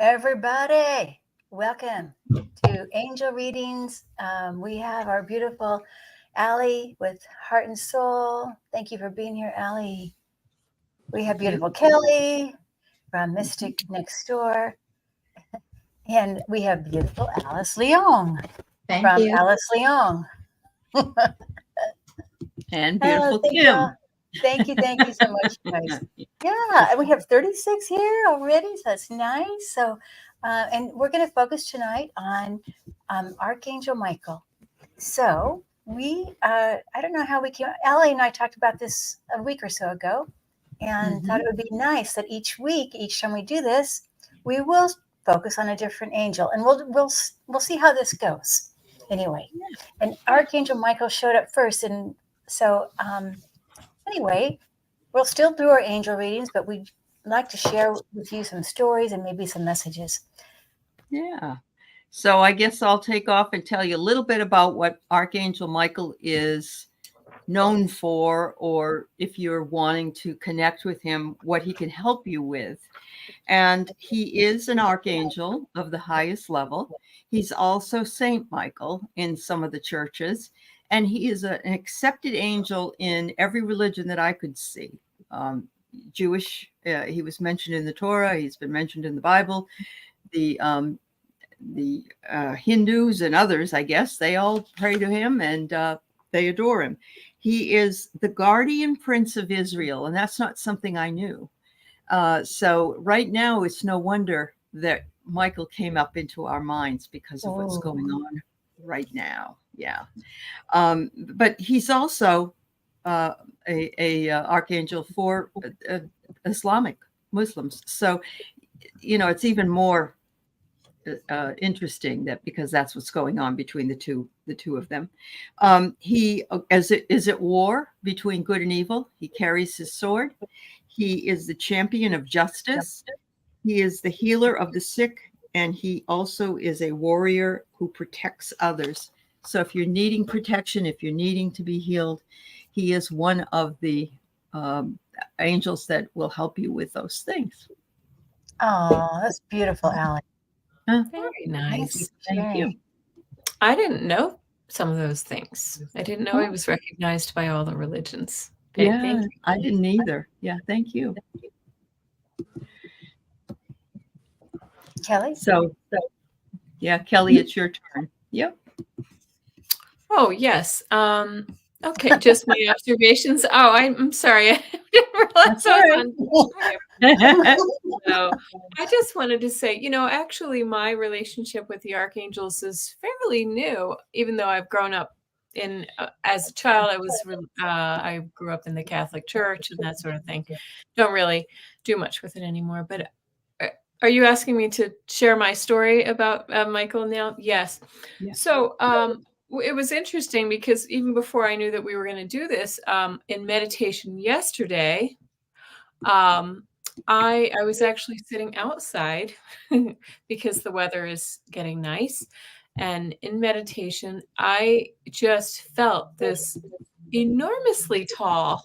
everybody. Welcome to Angel Readings. We have our beautiful Aley with Heart and Soul. Thank you for being here, Aley. We have beautiful Kelly from Mystic Next Door. And we have beautiful Alice Leong from Alice Leong. And beautiful Kim. Thank you so much, guys. Yeah, and we have 36 here already, so that's nice. So, and we're going to focus tonight on Archangel Michael. So I don't know how we came. Aley and I talked about this a week or so ago, and thought it would be nice that each week, each time we do this, we will focus on a different angel, and we'll see how this goes. Anyway, and Archangel Michael showed up first, and so. Anyway, we'll still do our angel readings, but we'd like to share with you some stories and maybe some messages. Yeah. So I guess I'll take off and tell you a little bit about what Archangel Michael is known for, or if you're wanting to connect with him, what he can help you with. And he is an archangel of the highest level. He's also Saint Michael in some of the churches. And he is an accepted angel in every religion that I could see. Jewish, he was mentioned in the Torah. He's been mentioned in the Bible. The Hindus and others, I guess, they all pray to him and they adore him. He is the guardian prince of Israel, and that's not something I knew. So right now, it's no wonder that Michael came up into our minds because of what's going on right now. Yeah. But he's also a archangel for Islamic Muslims. So, it's even more interesting that because that's what's going on between the two of them. He is at war between good and evil. He carries his sword. He is the champion of justice. He is the healer of the sick, and he also is a warrior who protects others. So if you're needing protection, if you're needing to be healed, he is one of the angels that will help you with those things. Oh, that's beautiful, Aley. Very nice. Thank you. I didn't know some of those things. I didn't know he was recognized by all the religions. Yeah, I didn't either. Yeah, thank you. Kelly? So yeah, Kelly, it's your turn. Yep. Oh, yes. Okay, just my observations. Oh, I'm sorry. I didn't realize I was on. So I just wanted to say, actually my relationship with the archangels is fairly new, even though I've grown up as a child, I grew up in the Catholic Church and that sort of thing. Don't really do much with it anymore. But are you asking me to share my story about Michael now? Yes. Yeah. So it was interesting because even before I knew that we were going to do this, in meditation yesterday, I was actually sitting outside because the weather is getting nice. And in meditation, I just felt this enormously tall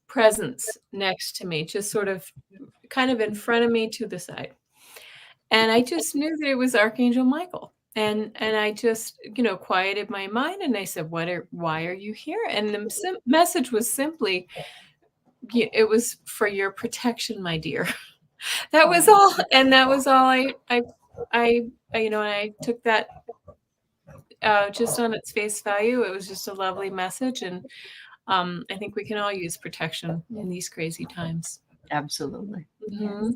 presence next to me, just sort of kind of in front of me to the side. And I just knew that it was Archangel Michael. And I just, quieted my mind and I said, why are you here? And the message was simply, it was for your protection, my dear. That was all. And that was all I took that just on its face value. It was just a lovely message. And I think we can all use protection in these crazy times. Absolutely. Mm-hmm.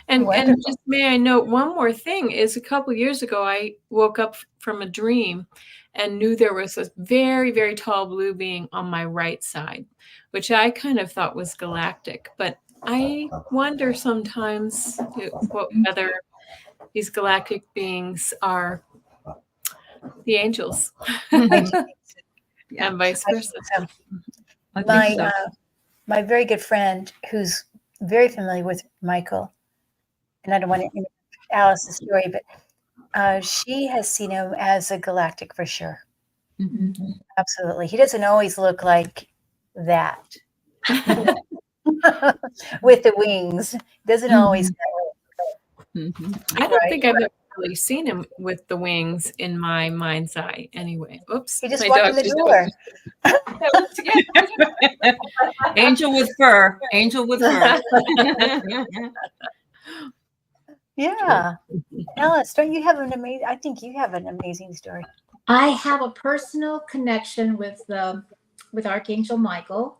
And just may I note one more thing is a couple years ago, I woke up from a dream and knew there was a very, very tall blue being on my right side, which I kind of thought was galactic. But I wonder sometimes whether these galactic beings are the angels and vice versa. My very good friend who's very familiar with Michael, and I don't want to interrupt Alice's story, but she has seen him as a galactic for sure. Mm-hmm. Absolutely. He doesn't always look like that with the wings. Doesn't always. Mhm. I don't Right. think I've ever really seen him with the wings in my mind's eye. Anyway, oops, He just my walked in dog the just door. Angel with fur. Angel with fur. Yeah. Alice, don't you have an amazing, I think you have an amazing story. I have a personal connection with Archangel Michael.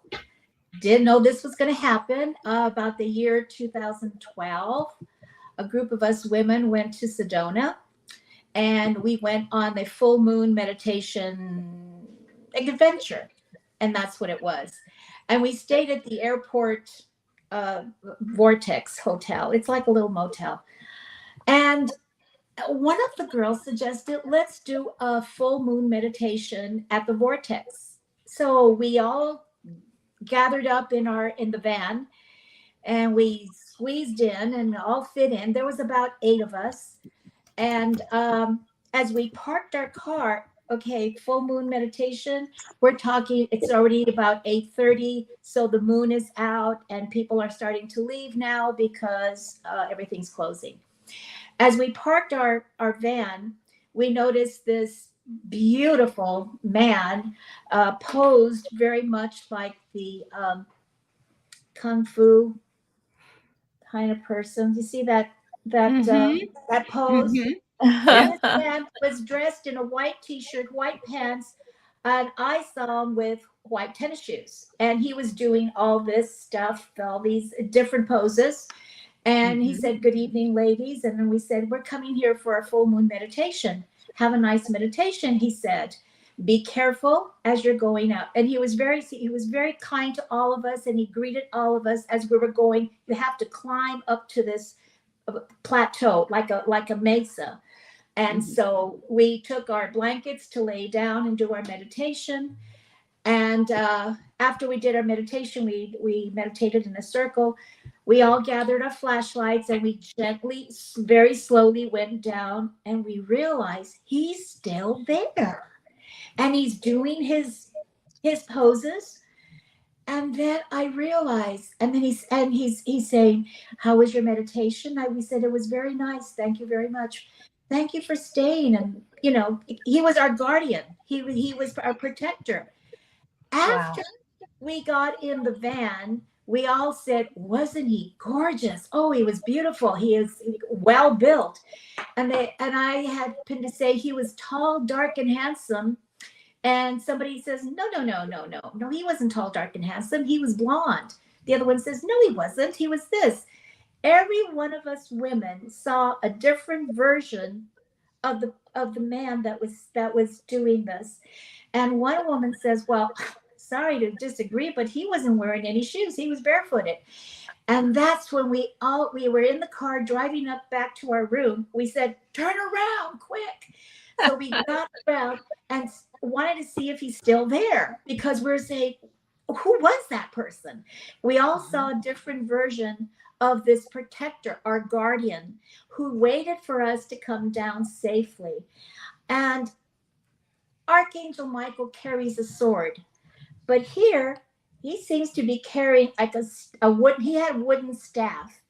Didn't know this was going to happen. About the year 2012, a group of us women went to Sedona, and we went on a full moon meditation adventure, and that's what it was. And we stayed at the airport Vortex Hotel. It's like a little motel, and one of the girls suggested, let's do a full moon meditation at the Vortex. So we all gathered up in the van, and we squeezed in and all fit in. There was about 8 of us. And as we parked our car, okay, full moon meditation, we're talking, it's already about 8:30. So the moon is out and people are starting to leave now because everything's closing. As we parked our van, we noticed this beautiful man posed very much like the kung fu kind of person. You see that pose? Mhm. And this man was dressed in a white t-shirt, white pants, and I saw him with white tennis shoes. And he was doing all this stuff, all these different poses. And he said, "Good evening, ladies." And then we said, "We're coming here for a full moon meditation. Have a nice meditation," he said. "Be careful as you're going out." And he was very kind to all of us, and he greeted all of us as we were going. You have to climb up to this plateau like a mesa. And so we took our blankets to lay down and do our meditation. And after we did our meditation, we meditated in a circle. We all gathered our flashlights and we gently, very slowly went down, and we realized he's still there. And he's doing his poses. And then I realized, and then he's saying, "How was your meditation?" We said, "It was very nice. Thank you very much. Thank you for staying." And he was our guardian. He was our protector. Wow. After we got in the van, we all said, "Wasn't he gorgeous? Oh, he was beautiful. He is well built." And I had been to say he was tall, dark, and handsome. And somebody says, "No, no, no, no, no, no, he wasn't tall, dark, and handsome. He was blonde." The other one says, "No, he wasn't. He was this." Every one of us women saw a different version of the man that was doing this. And one woman says, "Well, sorry to disagree, but he wasn't wearing any shoes. He was barefooted." And that's when we were in the car driving up back to our room. We said, "Turn around quick." So we got around and wanted to see if he's still there, because we're saying, who was that person? We all saw a different version of this protector, our guardian, who waited for us to come down safely. And Archangel Michael carries a sword, but here he seems to be carrying like a wood. He had a wooden staff.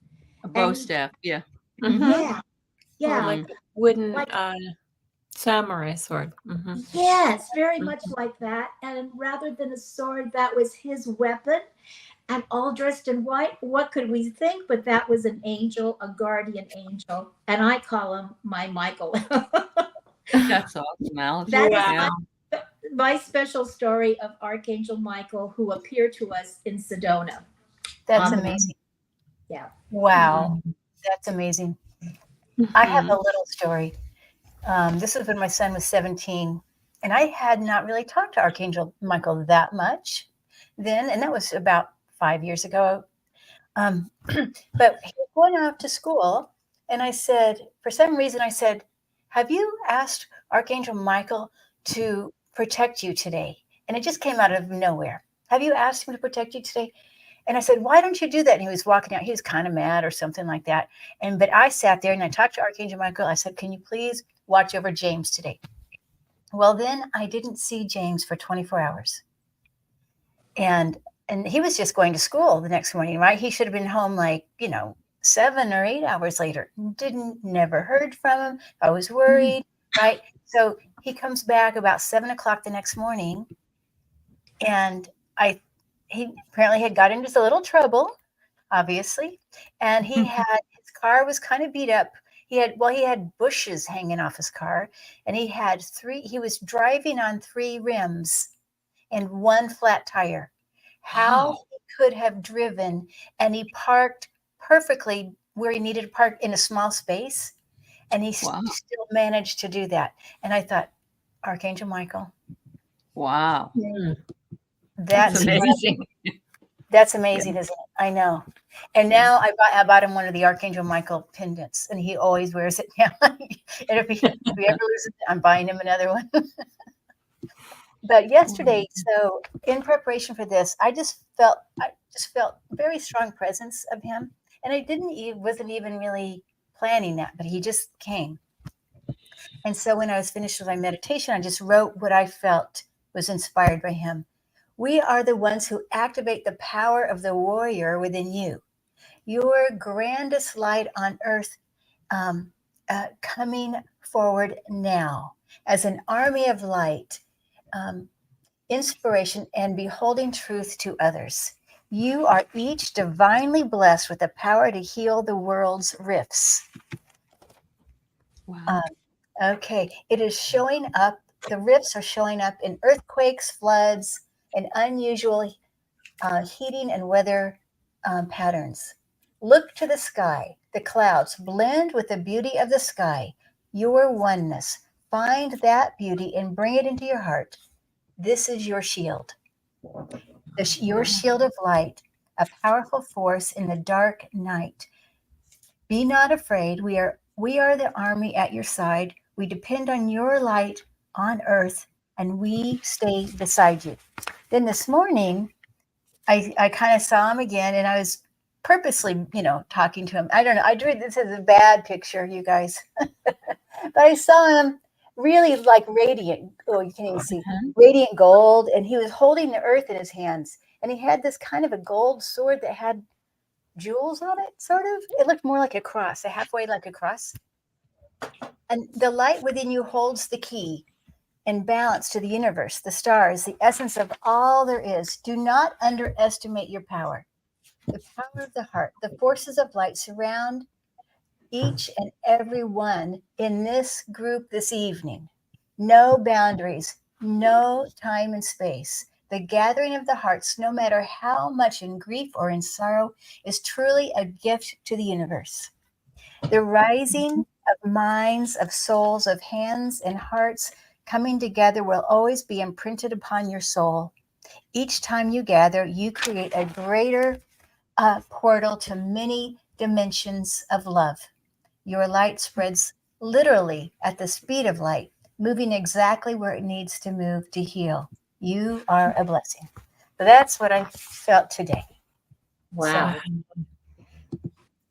A bow And staff. Yeah. Yeah, Or yeah, like a wooden Like- samurai sword. yes, very much like that. And rather than a sword, that was his weapon. And all dressed in white. What could we think? But that was an angel, a guardian angel, and I call him my Michael. That's awesome, Alice. That is Wow. my special story of Archangel Michael, who appeared to us in Sedona. That's Um, amazing. Yeah. Wow. That's amazing. I have a little story. This was when my son was 17, and I had not really talked to Archangel Michael that much then, and that was about 5 years ago. But he was going off to school, and I said, for some reason, I said, "Have you asked Archangel Michael to protect you today?" And it just came out of nowhere. "Have you asked him to protect you today?" And I said, "Why don't you do that?" And he was walking out. He was kind of mad or something like that. But I sat there and I talked to Archangel Michael. I said, "Can you please watch over James today?" Well, then I didn't see James for 24 hours. And he was just going to school the next morning, right? He should have been home like, 7 or 8 hours later. Never heard from him. I was worried, right? So he comes back about 7 o'clock the next morning, and he apparently had got into a little trouble, obviously, and his car was kind of beat up. He had bushes hanging off his car, and he was driving on 3 rims and 1 flat tire. How he could have driven, and he parked perfectly where he needed to park in a small space, and he still managed to do that. And I thought, Archangel Michael. Wow. That's amazing. That's amazing, isn't it? I know. And now I bought him one of the Archangel Michael pendants, and he always wears it now. And if he ever loses it, I'm buying him another one. But yesterday, so in preparation for this, I just felt very strong presence of him, and I wasn't even really planning that, but he just came. And so when I was finished with my meditation, I just wrote what I felt was inspired by him. We are the ones who activate the power of the warrior within you. Your grandest light on earth coming forward now as an army of light, inspiration, and beholding truth to others. You are each divinely blessed with the power to heal the world's rifts. Wow. Okay, it is showing up. The rifts are showing up in earthquakes, floods, and unusual heating and weather patterns. Look to the sky. The clouds blend with the beauty of the sky. Your oneness. Find that beauty and bring it into your heart. This is your shield. Your shield of light, a powerful force in the dark night. Be not afraid. We are the army at your side. We depend on your light on earth, and we stay beside you. Then this morning, I kind of saw him again, and I was purposely, talking to him. I don't know. I drew this as a bad picture, you guys. But I saw him really like radiant. Oh, you can't even see. Radiant gold. And he was holding the earth in his hands. And he had this kind of a gold sword that had jewels on it, sort of. It looked more like a cross, halfway like a cross. And the light within you holds the key and balance to the universe, the stars, the essence of all there is. Do not underestimate your power. The power of the heart, the forces of light surround each and every one in this group this evening. No boundaries, no time and space. The gathering of the hearts, no matter how much in grief or in sorrow, is truly a gift to the universe. The rising of minds, of souls, of hands and hearts coming together will always be imprinted upon your soul. Each time you gather, you create a greater portal to many dimensions of love. Your light spreads literally at the speed of light, moving exactly where it needs to move to heal. You are a blessing. So that's what I felt today. Wow. So,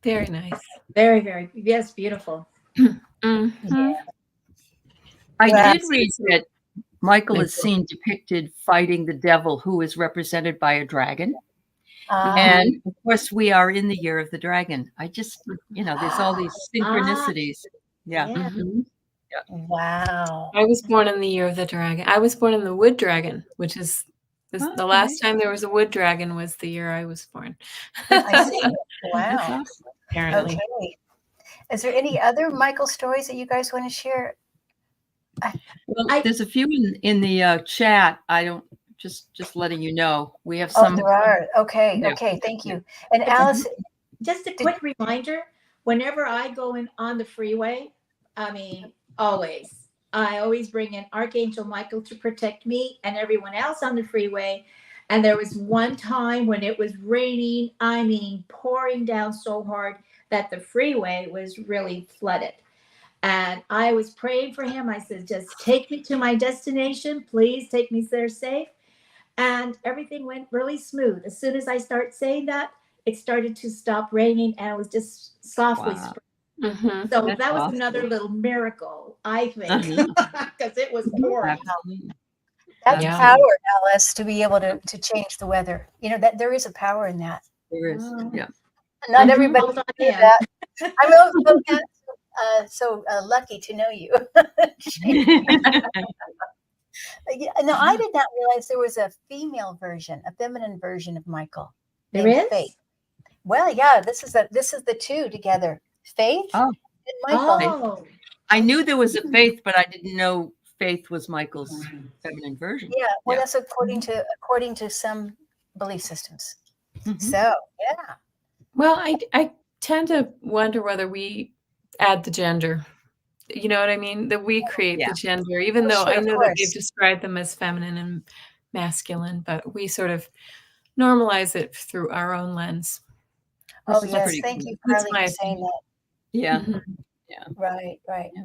Very nice. Very, very, yes, beautiful. Mhm. yeah. I did read that Michael is seen depicted fighting the devil, who is represented by a dragon. And of course, we are in the year of the dragon. I just, there's all these synchronicities. Yeah. Mhm. Wow. I was born in the year of the dragon. I was born in the wood dragon, which is the last time there was a wood dragon was the year I was born. I see. Wow. That's awesome. Apparently. Okay. Is there any other Michael stories that you guys want to share? Well, there's a few in the chat. I don't just letting you know. We have Oh, some. there are. Okay. Yeah. Okay. Thank you. And Alice, Just a quick reminder, whenever I go in on the freeway, I always bring in Archangel Michael to protect me and everyone else on the freeway. And there was one time when it was raining, pouring down so hard that the freeway was really flooded. And I was praying for him. I said, just take me to my destination. Please take me there safe. And everything went really smooth. As soon as I start saying that, it started to stop raining and it was just softly Wow. spraying. Mm-hmm. So That's that was awesome. another little miracle, I think, because it was pouring. Absolutely. that's Yeah. power, Alice, to be able to change the weather. That there is a power in that. There is. Yeah. Not Mhm. everybody Hold on can do in. that. I'm so lucky to know you. Yeah, no, I did not realize there was a female version, a feminine version of Michael There named is? Faith. Well, yeah, this is the two together, Faith Oh, and Michael. Oh, I knew there was a Faith, but I didn't know Faith was Michael's feminine version. Yeah, well, Yeah. that's according to some belief systems. Mhm. So, yeah. Well, I tend to wonder whether we add the gender. You know what I mean? That we create Yeah. the gender, even Oh, though sure, I of know that they've course. described them as feminine and masculine, but we sort of normalize it through our own lens. Oh, This is yes. pretty Thank cool. you, That's Carly, my for saying that. Yeah. Mhm. Right, right. Yeah.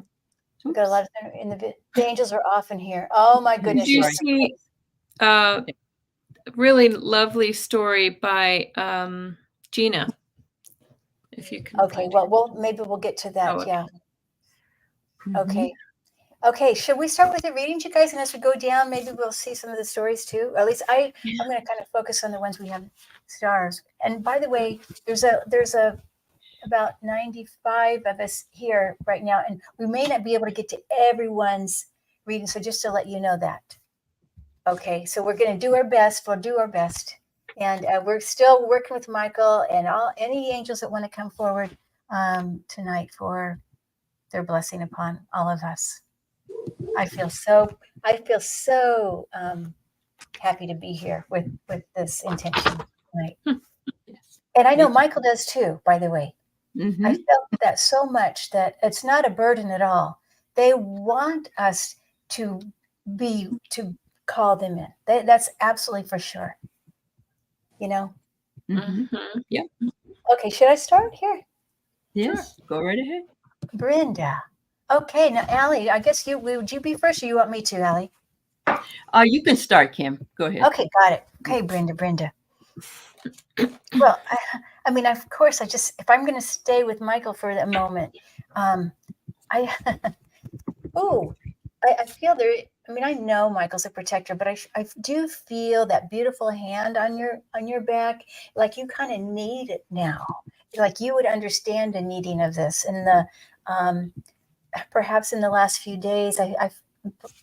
We got a lot of in the angels are often here. Oh my goodness. Did you Sorry. see a really lovely story by Gina? If you can Okay, find well, maybe we'll get to that. Oh, okay. Yeah. Mhm. Okay. Okay, should we start with the readings, you guys? And as we go down, maybe we'll see some of the stories too. At least I'm going to kind of focus on the ones we have stars. And by the way, there's about 95 of us here right now, and we may not be able to get to everyone's reading. So just to let you know that. Okay, so we're going to do our best. We'll do our best, and we're still working with Michael and any angels that want to come forward tonight for their blessing upon all of us. I feel so happy to be here with this intention tonight. Yes. And I know Me too. Michael does too, by the way. Mhm. I felt that so much that it's not a burden at all. They want us to call them in. That's absolutely for sure. You know? Mhm. Mhm. Okay, should I start here? Yes. Go right ahead. Brenda. Okay, now Aley, I guess would you be first or you want me to, Aley? You can start, Kim. Go ahead. Okay, got it. Okay, Brenda. Well, I mean, of course, if I'm going to stay with Michael for a moment, I I feel there. I mean, I know Michael's a protector, but I do feel that beautiful hand on your back, like you kind of need it now, like you would understand the needing of this, and perhaps in the last few days, I've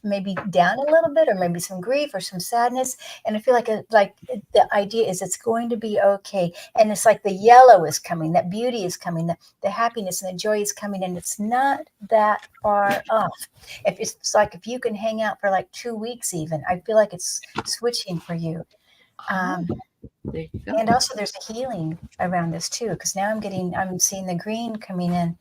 maybe down a little bit, or maybe some grief or some sadness, and I feel like the idea is it's going to be okay, and it's like the yellow is coming, that beauty is coming, the happiness and the joy is coming, and it's not that far off. It's like if you can hang out for like 2 weeks, even, I feel like it's switching for you. There you go. And also there's a healing around this too, because now I'm seeing the green coming in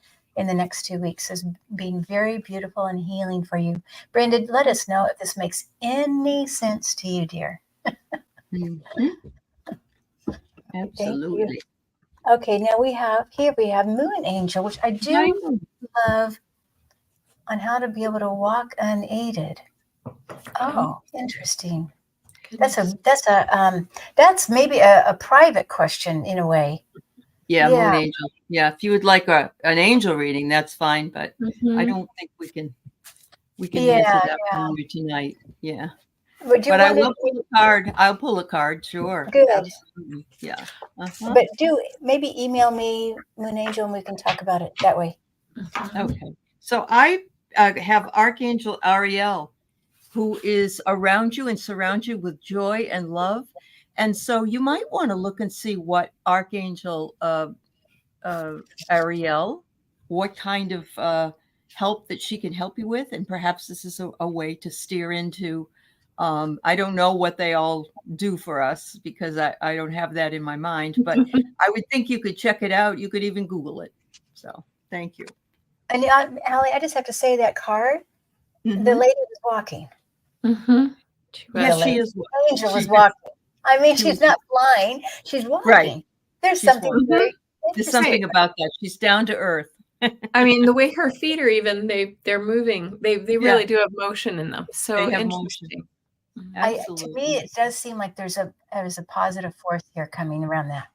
the next 2 weeks as being very beautiful and healing for you. Brenda, let us know if this makes any sense to you, dear. Mhm. Absolutely. Okay, now we have Moon Angel, which I do love, on how to be able to walk unaided. Oh, interesting. That's maybe a private question in a way. Yeah, Yeah. Moon Angel. Yeah, if you would like an angel reading, that's fine, but I don't think we can answer that for you tonight. Yeah. Would you But I want will pull a card. I'll pull a card, sure. Good. Absolutely. Yeah. Uh-huh. But do maybe email me, Moon Angel, and we can talk about it that way. Okay. So I have Archangel Ariel, who is around you and surrounds you with joy and love. And so you might want to look and see what Archangel Ariel, what kind of help that she can help you with. And perhaps this is a way to steer into, I don't know what they all do for us because I don't have that in my mind, but I would think you could check it out. You could even Google it. So thank you. And Aley, I just have to say that card, Mhm. the lady was walking. Mhm. Yes, The she is. angel was walking. I mean, she's not flying; she's walking. Right. There's She's something walking. very There's interesting. something about that. She's down to earth. I mean, the way her feet are even, they're moving. They really do have motion in them. So They have interesting. motion. To Absolutely. me, it does seem like there's a positive force here coming around that.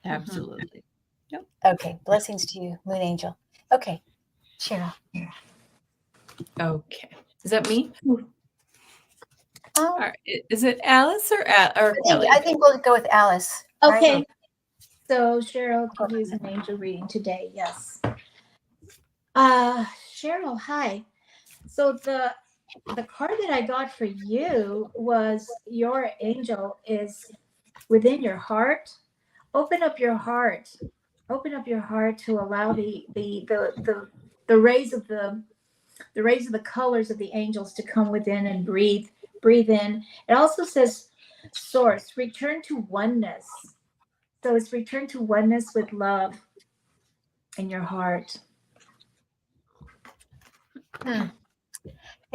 Absolutely. Okay, blessings to you, Moon Angel. Okay, Cheryl. Okay. Is that me? Oh, All right. Is it Alice or Kelly? I think we'll go with Alice. right? okay. So Cheryl could use an angel reading today. Yes. Cheryl, hi. So the card that I got for you was your angel is within your heart. Open up your heart. Open up your heart to allow the rays of the rays of the colors of the angels to come within and breathe in. It also says source, return to oneness. So it's return to oneness with love in your heart. You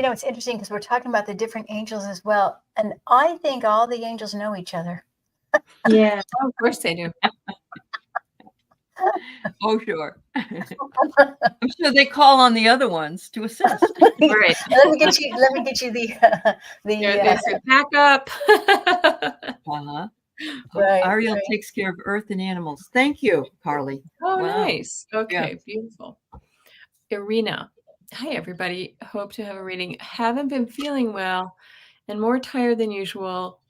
know, it's interesting because we're talking about the different angels as well. And I think all the angels know each other. Yeah. Oh, of course they do. Oh, sure. I'm sure they call on the other ones to assist. Right. Let me get you the There's your backup. Uh-huh. Right, Ariel right. takes care of earth and animals. Thank you, Carly. Oh, Wow. nice. Okay, beautiful. Irina. Hi, everybody. Hope to have a reading. Haven't been feeling well and more tired than usual.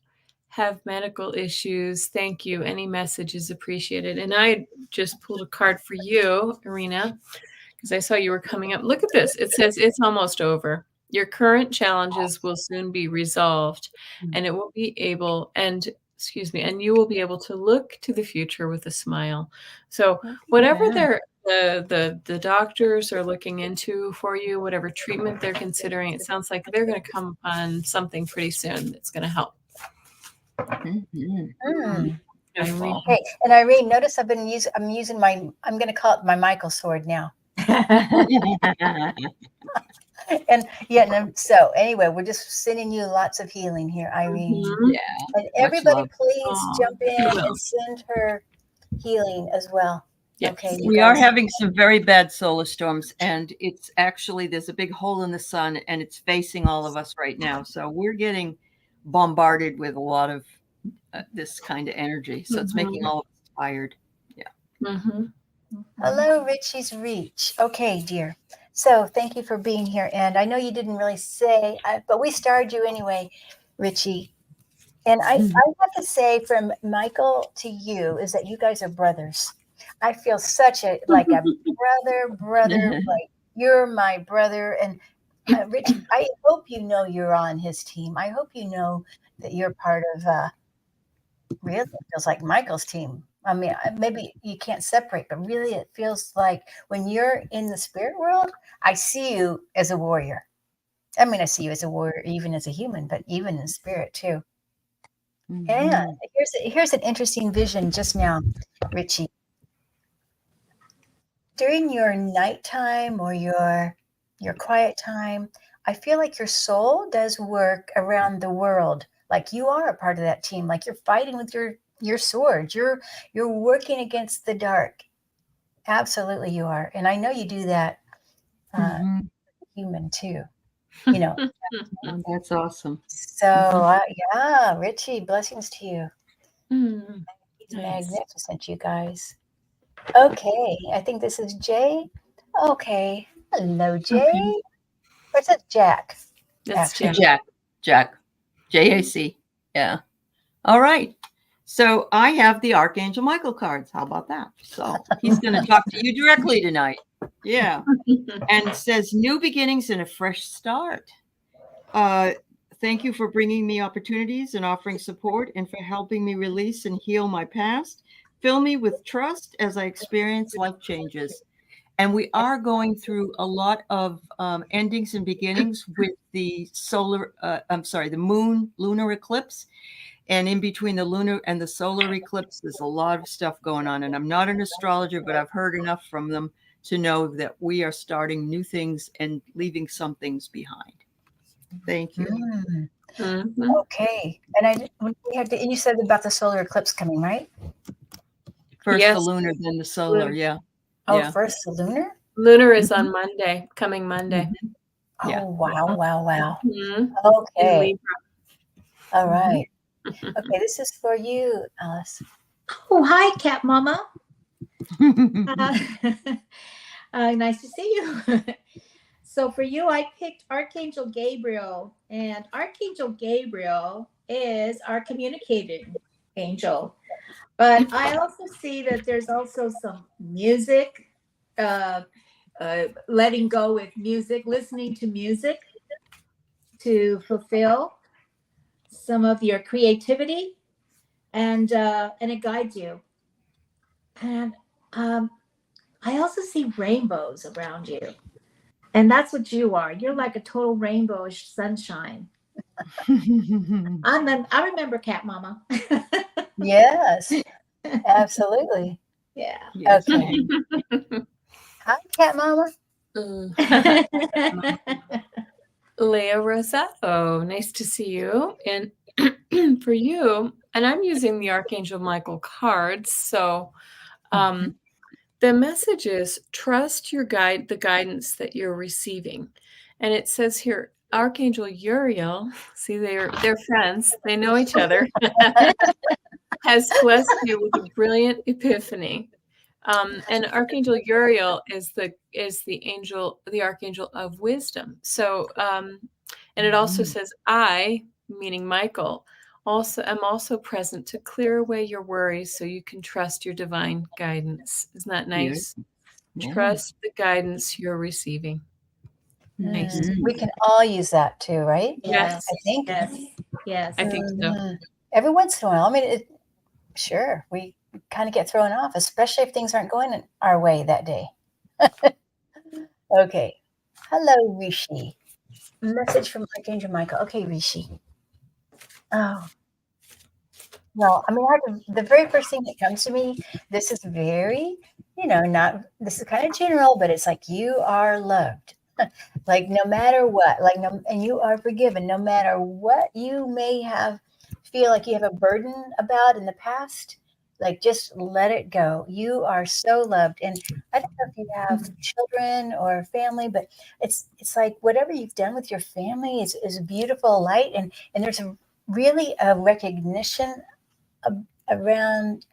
Have medical issues. Thank you. Any message is appreciated. And I just pulled a card for you, Irina, because I saw you were coming up. Look at this. It says it's almost over. Your current challenges will soon be resolved, and it will be able and you will be able to look to the future with a smile. So whatever the doctors are looking into for you, whatever treatment they're considering, it sounds like they're going to come upon something pretty soon that's going to help. Beautiful. Hey, and Irene, notice I'm going to call it my Michael sword now. And so anyway, we're just sending you lots of healing here, Irene. Yeah. And everybody, love. please jump in will. and send her healing as well. Yes. Okay. you We are guys. having some very bad solar storms, and it's actually, there's a big hole in the sun, and it's facing all of us right now. So we're getting bombarded with a lot of this kind of energy. So it's making all of us tired. Yeah. Hello, Richie's Reach. Okay, dear. So thank you for being here. And I know you didn't really say, but we starred you anyway, Richie. And I have to say, from Michael to you, is that you guys are brothers. I feel such a brother. Like you're my brother. And Richie, I hope you know you're on his team. I hope you know that you're part of. Really, it feels like Michael's team. I mean, maybe you can't separate, but really, it feels like when you're in the spirit world, I see you as a warrior. I mean, I see you as a warrior, even as a human, but even in spirit too. And here's an interesting vision just now, Richie. During your nighttime or your quiet time, I feel like your soul does work around the world. Like you are a part of that team. Like you're fighting with your sword. You're working against the dark. Absolutely, you are. And I know you do that. Human too. You know. Oh, that's awesome. So yeah, Richie, blessings to you. He's Nice. magnificent, you guys. Okay, I think this is Jay. Okay, hello, Jay. Okay. Or is that Jack? That's Actually. Jack. Jack. JAC. Yeah. All right. So I have the Archangel Michael cards. How about that? So he's going to talk to you directly tonight. Yeah. And it says new beginnings and a fresh start. Thank you for bringing me opportunities and offering support and for helping me release and heal my past. Fill me with trust as I experience life changes. And we are going through a lot of endings and beginnings with the the moon lunar eclipse. And in between the lunar and the solar eclipse, there's a lot of stuff going on. And I'm not an astrologer, but I've heard enough from them to know that we are starting new things and leaving some things behind. Thank you. Okay, and and you said about the solar eclipse coming, right? First Yes. the lunar, then the solar. Yeah. Oh, Yeah. first the lunar. Lunar is on Monday, coming Monday. Oh, Yeah. wow. In Okay, Libra. all right. Okay, this is for you, Alice. Oh, hi, Cat Mama. Nice to see you. So for you, I picked Archangel Gabriel, and Archangel Gabriel is our communicator. angel. But I also see that there's also some music, letting go with music, listening to music to fulfill some of your creativity, and it guides you. And I also see rainbows around you, and that's what you are. You're like a total rainbowish sunshine. I remember Cat Mama. Yes, absolutely. Yeah. Yes. Okay. Hi, Cat Mama. Leah Rosado, nice to see you. And for you, and I'm using the Archangel Michael cards. So the message is trust your the guidance that you're receiving. And it says here, Archangel Uriel, see, they're friends, they know each other, has blessed you with a brilliant epiphany. And Archangel Uriel is the archangel of wisdom. So, and it also says, I, meaning Michael, am also present to clear away your worries so you can trust your divine guidance. Isn't that nice? Yeah. Trust the guidance you're receiving. Nice. We can all use that too, right? Yes. I think. Yes. I think so. Every once in a while. I mean, sure, we kind of get thrown off, especially if things aren't going our way that day. Okay. Hello, Rishi. Message from Archangel Michael. Okay, Rishi. Oh. Well, I mean, the very first thing that comes to me, this is very, this is kind of general, but it's like you are loved. Like no matter what, and you are forgiven no matter what you may feel like you have a burden about in the past. Like just let it go. You are so loved. And I don't know if you have children or family, but it's like whatever you've done with your family is a beautiful light, and there's really a recognition around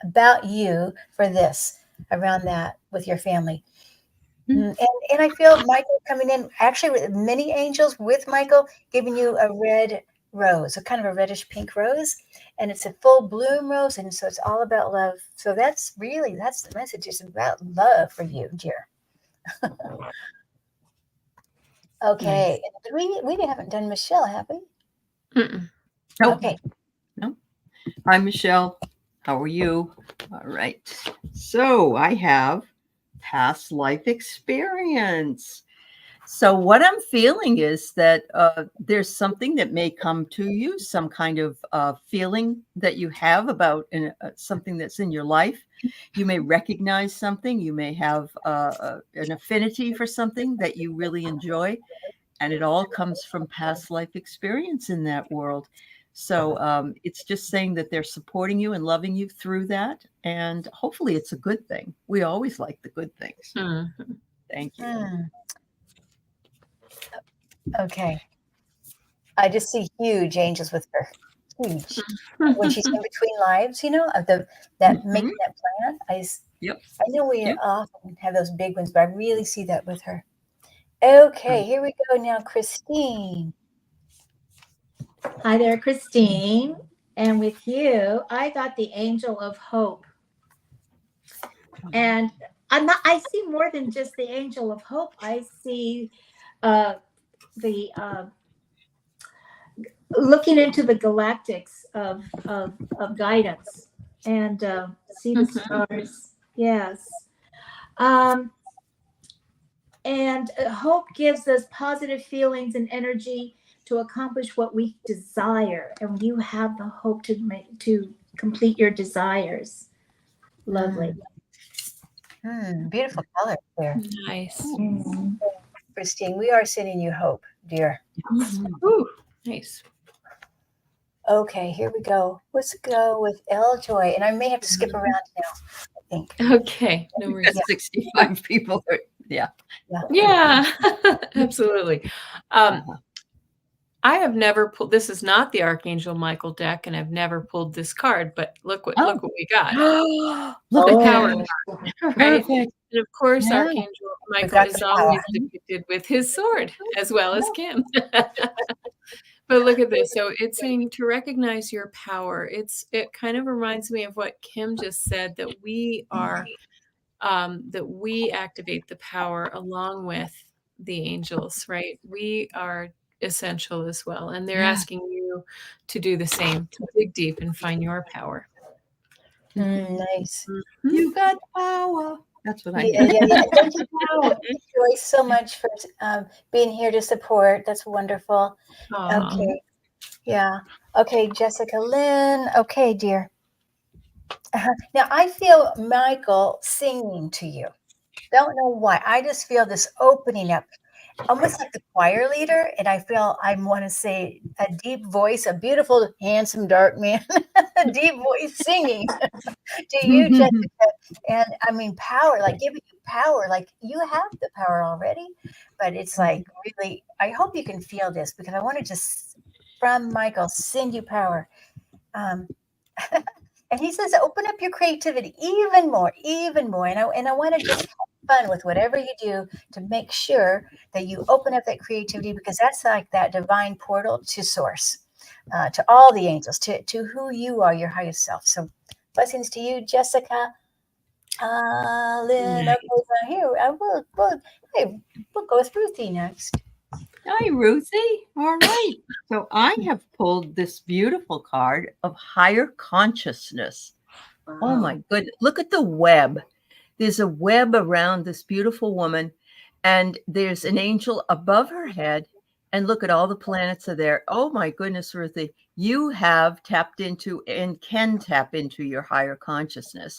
about you for this, around that with your family. And I feel Michael coming in, actually with many angels with Michael, giving you a red rose, a kind of a reddish pink rose, and it's a full bloom rose, and so it's all about love. So that's the message. It's about love for you, dear. Okay, nice. We haven't done Michelle, have we? Nope. Okay. No. Hi, Michelle. How are you? All right. So I have past life experience. So what I'm feeling is that there's something that may come to you, some kind of feeling that you have about something that's in your life. You may recognize something. You may have an affinity for something that you really enjoy. And it all comes from past life experience in that world. So it's just saying that they're supporting you and loving you through that. And hopefully it's a good thing. We always like the good things. Mm-hmm. Thank you. Okay. I just see huge angels with her. Huge. When she's in between lives, making that plan. I know we often have those big ones, but I really see that with her. Okay, here we go now, Christine. Hi there, Christine. And with you, I got the angel of hope. And I see more than just the angel of hope. I see the looking into the galactics of guidance, and see the stars. Yes. And hope gives us positive feelings and energy to accomplish what we desire, and you have the hope to complete your desires. Lovely. Beautiful color there. Nice. Christine, we are sending you hope, dear. Ooh, nice. Okay, here we go. Let's go with El Joy, and I may have to skip around now, I think. Okay, no worries. 65 people. Yeah, absolutely. I have never pulled. This is not the Archangel Michael deck, and I've never pulled this card. But look what we got. Look at power that. card, right? And of course, Archangel Michael is always depicted with his sword, as well as Kim. But look at this. So it's saying to recognize your power. It kind of reminds me of what Kim just said, that we are that we activate the power along with the angels, right? We are essential as well. And they're Yeah. asking you to do the same, to dig deep and find your power. Nice. Mhm. You got power. That's what I Yeah, hear. yeah, yeah. Thank you, Joyce, so much for being here to support. That's wonderful. Aw. Okay. Yeah. Okay, Jessica Lynn. Okay, dear. Now I feel Michael singing to you. Don't know why. I just feel this opening up, almost like the choir leader. And I feel I want to say a deep voice, a beautiful, handsome, dark man, a deep voice singing to you, Jessica. And I mean, power, like giving you power, like you have the power already. But it's like really, I hope you can feel this because I want to just, from Michael, send you power. Um, and he says, open up your creativity even more, even more. And I want to just have fun with whatever you do to make sure that you open up that creativity because that's like that divine portal to source, to all the angels, to who you are, your highest self. So blessings to you, Jessica. Lynn, okay, now here, we'll go with Ruthie next. Hi, Ruthie. All right. So I have pulled this beautiful card of higher consciousness. Oh my goodness. Look at the web. There's a web around this beautiful woman, and there's an angel above her head. And look at all the planets are there. Oh my goodness, Ruthie. You have tapped into and can tap into your higher consciousness.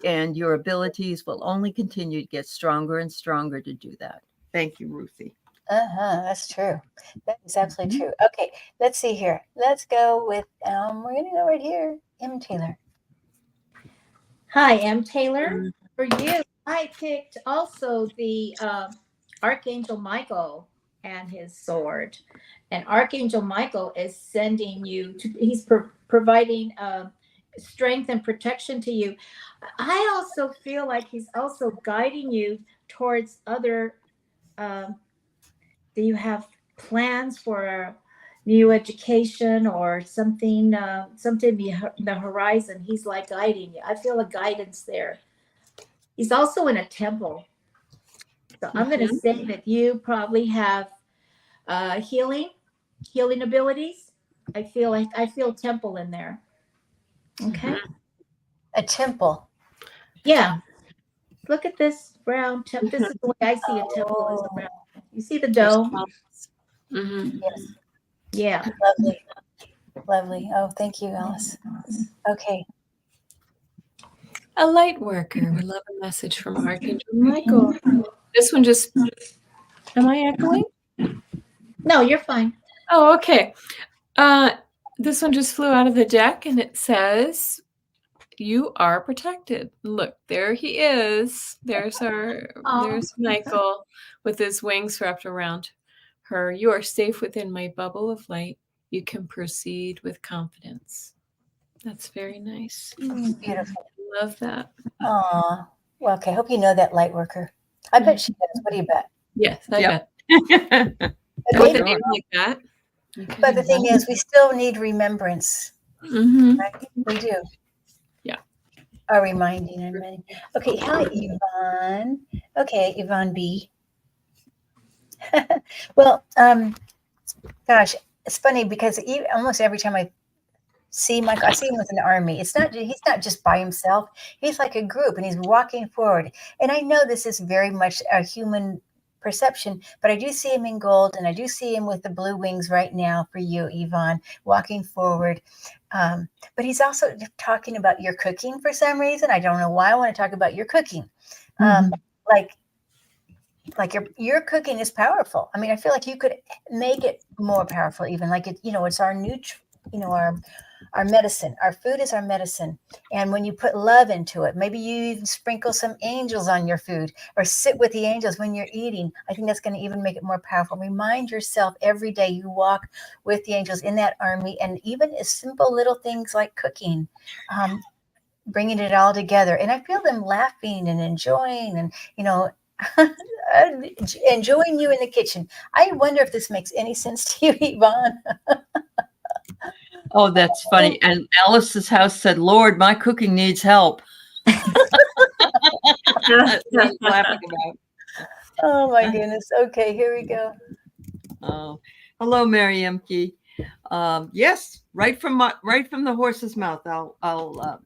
And your abilities will only continue to get stronger and stronger to do that. Thank you, Ruthie. That's true. That is absolutely true. Okay, let's see here. Let's go with we're gonna go right here. M. Taylor. Hi, M. Taylor. For you, I picked also the Archangel Michael and his sword. And Archangel Michael is sending you to, he's providing strength and protection to you. I also feel like he's also guiding you towards other, do you have plans for new education or something, something the horizon? He's like guiding you. I feel a guidance there. He's also in a temple. So I'm going to say that you probably have healing abilities. I feel temple in there. Okay. A temple. Yeah. Look at this brown temple. This is the way I see a temple is around. You see the dome? Yes. Yeah. Lovely. Lovely. Oh, thank you, Alice. Okay. A light worker. We love a message from Archangel Michael. This one just, am I echoing? No, you're fine. Oh, okay. This one just flew out of the deck and it says, you are protected. Look, there he is. There's Michael with his wings wrapped around her. You are safe within my bubble of light. You can proceed with confidence. That's very nice. Beautiful. Love that. Aw. Well, okay. Hope you know that light worker. I bet she does. What do you bet? Yes, I Yep. bet. But, With they- a name like that. but the thing is, we still need remembrance. Right? We do. Yeah. A reminding and reminding. Okay. Hi, Yvonne. Okay, Yvonne B. Well, gosh, it's funny because almost every time I see Michael, I see him with an army. He's not just by himself. He's like a group and he's walking forward. And I know this is very much a human perception, but I do see him in gold and I do see him with the blue wings right now for you, Yvonne, walking forward. But he's also talking about your cooking for some reason. I don't know why I want to talk about your cooking. Like your cooking is powerful. I mean, I feel like you could make it more powerful, even like it, it's our our medicine. Our food is our medicine. And when you put love into it, maybe you even sprinkle some angels on your food or sit with the angels when you're eating. I think that's going to even make it more powerful. Remind yourself every day you walk with the angels in that army. And even as simple little things like cooking, bringing it all together. And I feel them laughing and enjoying and, enjoying you in the kitchen. I wonder if this makes any sense to you, Yvonne. Oh, that's funny. And Alice's house said, Lord, my cooking needs help. That's what I was laughing about. Oh my goodness. Okay, here we go. Oh, hello, Mary Emke. Yes, right from the horse's mouth. I'll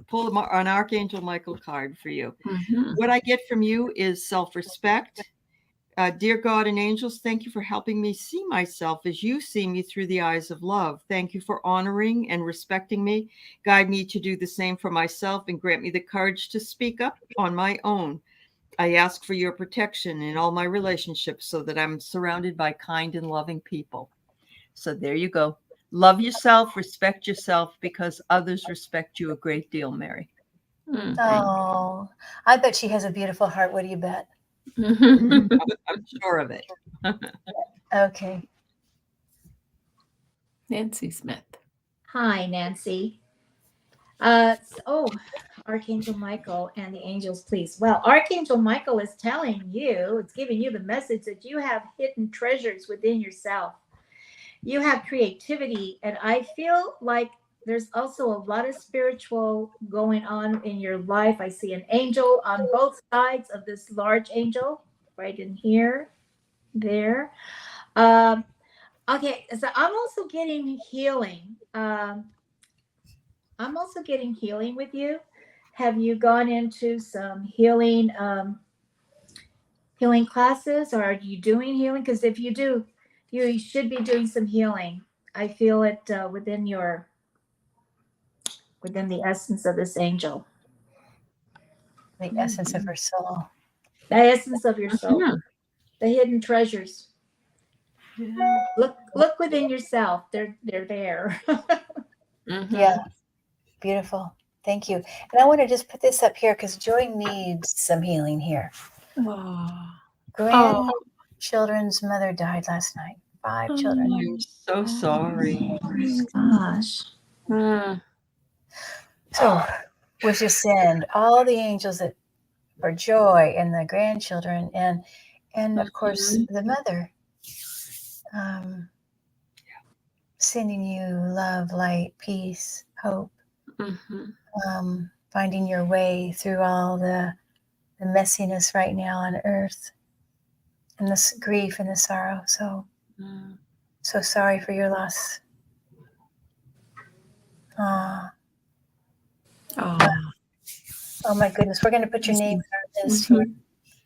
pull an Archangel Michael card for you. Mhm. What I get from you is self-respect. Dear God and angels, thank you for helping me see myself as you see me through the eyes of love. Thank you for honoring and respecting me. Guide me to do the same for myself and grant me the courage to speak up on my own. I ask for your protection in all my relationships so that I'm surrounded by kind and loving people. So there you go. Love yourself, respect yourself, because others respect you a great deal, Mary. Mhm. Oh, I bet she has a beautiful heart. What do you bet? I'm sure of it. Okay. Nancy Smith. Hi, Nancy. Archangel Michael and the angels, please. Well, Archangel Michael is telling you, it's giving you the message that you have hidden treasures within yourself. You have creativity, and I feel like there's also a lot of spiritual going on in your life. I see an angel on both sides of this large angel, right in here, there. Okay, so I'm also getting healing. I'm also getting healing with you. Have you gone into some healing classes, or are you doing healing? Because if you do, you should be doing some healing. I feel it within the essence of this angel, The essence of her soul. the essence of your soul, Mhm. the hidden treasures. Look within yourself. They're there. Mhm. Yeah. Beautiful. Thank you. And I want to just put this up here because Joy needs some healing here. Oh. Grandchildren's mother died last night. 5 children. I'm so sorry. Gosh. Mm. So we just send all the angels that for Joy and the grandchildren and of course the mother. Sending you love, light, peace, hope. Mhm. Finding your way through all the messiness right now on earth and this grief and the sorrow. Mm. So sorry for your loss. Oh my goodness. We're going to put your name on our list here.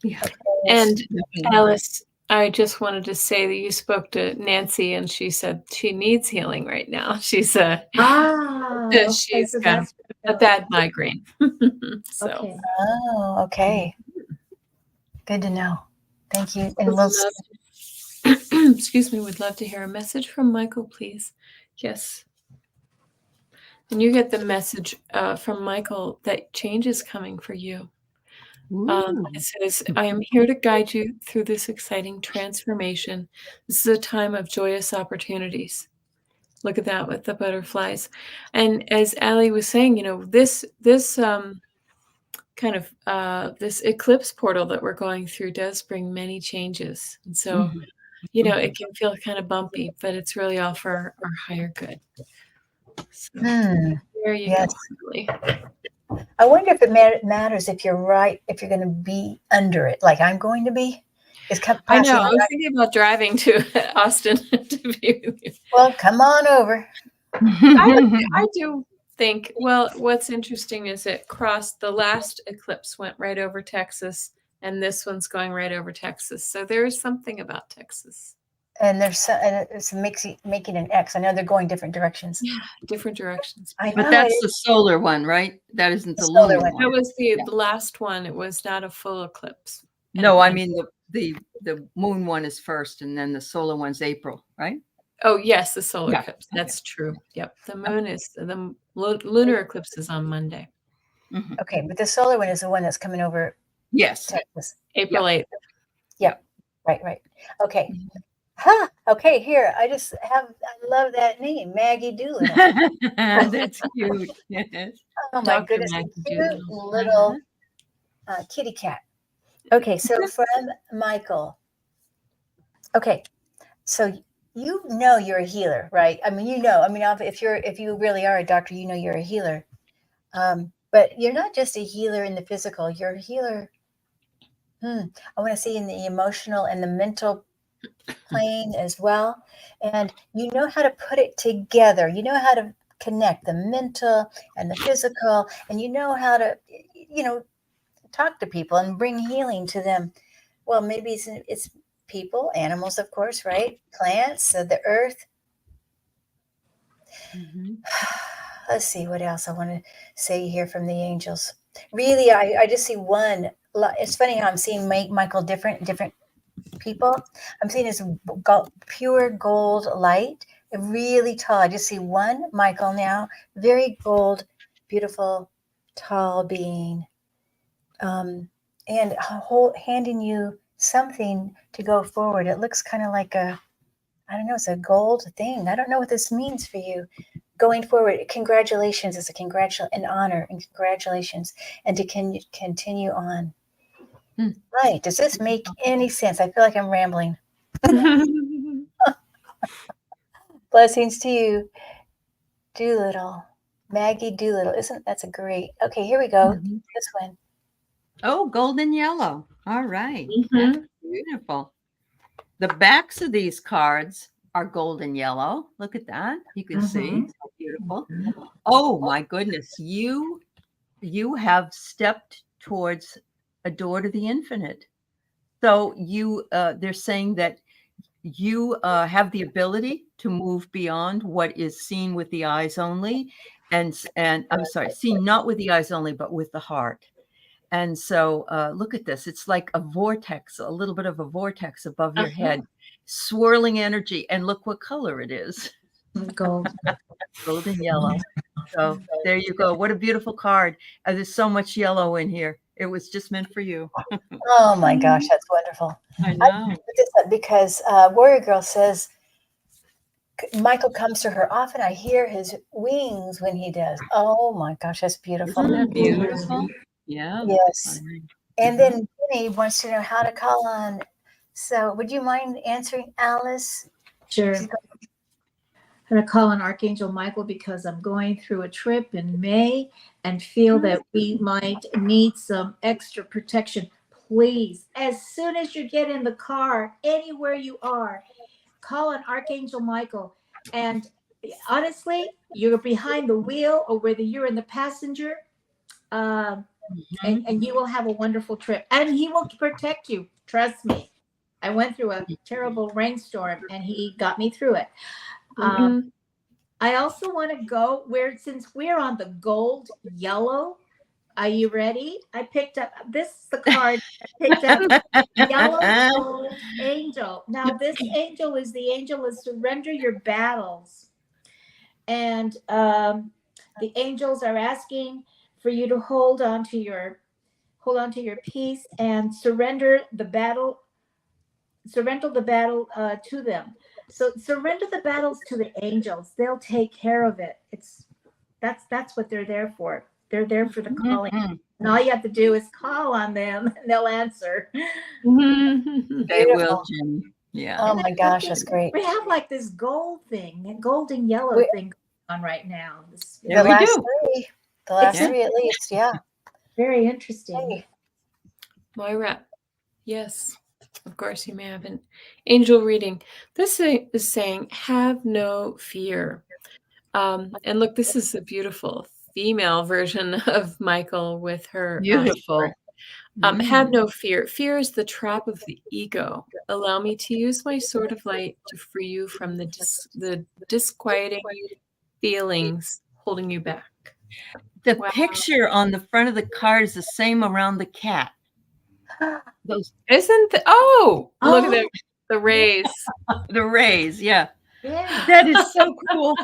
Yeah. Okay. And Alice, I just wanted to say that you spoke to Nancy and she said she needs healing right now. She's Okay, she's so got that's a bad migraine. So okay. Oh, okay. Good to know. Thank you. And would we'll love- excuse me, would love to hear a message from Michael, please. Yes. And you get the message from Michael that change is coming for you. It says, I am here to guide you through this exciting transformation. This is a time of joyous opportunities. Look at that with the butterflies. And as Aley was saying, this kind of this eclipse portal that we're going through does bring many changes. And so, it can feel kind of bumpy, but it's really all for our higher good. So there you yes. go, Aley. I wonder if it matters if you're right, if you're going to be under it, like I'm going to be. I know. I was thinking about driving to Austin to be with you. Well, come on over. I do think, well, what's interesting is it crossed, the last eclipse went right over Texas, and this one's going right over Texas. So there is something about Texas. And it's making an X. I know they're going different directions. Yeah, different directions. I know, But that's the solar one, right? That isn't the lunar one. That was the last one. It was not a full eclipse. No, I mean the moon one is first, and then the solar one's April, right? Oh yes, the solar eclipse. That's true. Yep, the moon is the lunar eclipse is on Monday. Okay, but the solar one is the one that's coming over. Yes, Texas. April 8th. Yep. Right. Okay. Okay, here. I love that name, Maggie Doolittle. That's cute. Yes. Oh my Dr. goodness, Maggie cute Doolittle. little kitty cat. Okay, so from Michael. Okay, so you know you're a healer, right? I mean, if you really are a doctor, you know you're a healer. But you're not just a healer in the physical. You're a healer. I want to say in the emotional and the mental plane as well. And you know how to put it together. You know how to connect the mental and the physical, and you know how to, talk to people and bring healing to them. Well, maybe it's people, animals, of course, right? Plants, the earth. Let's see what else I want to say here from the angels. Really, I just see one. It's funny how I'm seeing Michael different people. I'm seeing this pure gold light, really tall. I just see one Michael now, very gold, beautiful, tall being, and handing you something to go forward. It looks kind of like I don't know, it's a gold thing. I don't know what this means for you. Going forward, congratulations. It's an honor and congratulations, and to continue on. Right. Does this make any sense? I feel like I'm rambling. Blessings to you, Doolittle. Maggie Doolittle. That's a great. Okay, here we go. This one. Oh, golden yellow. All right. Mhm. That's beautiful. The backs of these cards are golden yellow. Look at that. You can see. It's so beautiful. Oh my goodness. You have stepped towards a door to the infinite. So they're saying that you have the ability to move beyond what is seen with the eyes only, and I'm sorry, seen not with the eyes only, but with the heart. And so look at this. It's like a vortex, a little bit of a vortex above your head, swirling energy. And look what color it is. Gold. Golden yellow. So there you go. What a beautiful card. There's so much yellow in here. It was just meant for you. Oh my gosh, that's wonderful. I know. put this up because Warrior Girl says Michael comes to her often. I hear his wings when he does. Oh my gosh, that's beautiful. Isn't that beautiful? Yeah. Yes. And then Jenny wants to know how to call on. So would you mind answering, Alice? Sure. I'm going to call on Archangel Michael because I'm going through a trip in May and feel that we might need some extra protection. Please, as soon as you get in the car, anywhere you are, call on Archangel Michael. And honestly, you're behind the wheel or whether you're in the passenger, and you will have a wonderful trip. And he will protect you. Trust me. I went through a terrible rainstorm and he got me through it. I also want to go since we're on the gold yellow. Are you ready? I picked up the card. I picked up yellow gold angel. Now this angel is the angel of surrender your battles. And the angels are asking for you to hold on to your peace and surrender the battle to them. So surrender the battles to the angels. They'll take care of it. That's what they're there for. They're there for the calling. And all you have to do is call on them and they'll answer. They will, Jenny. Yeah. Oh my gosh, that's great. We have like this golden yellow thing going on right now. Yeah, we do. The last three at least, yeah. Very interesting. Hey. Moira, yes, of course you may have an angel reading. This is saying, have no fear. And look, this is a beautiful female version of Michael with her. Beautiful. Have no fear. Fear is the trap of the ego. Allow me to use my sword of light to free you from the disquieting feelings holding you back. The picture on the front of the card is the same around the cat. Look at the rays. The rays, yeah. Yeah. That is so cool.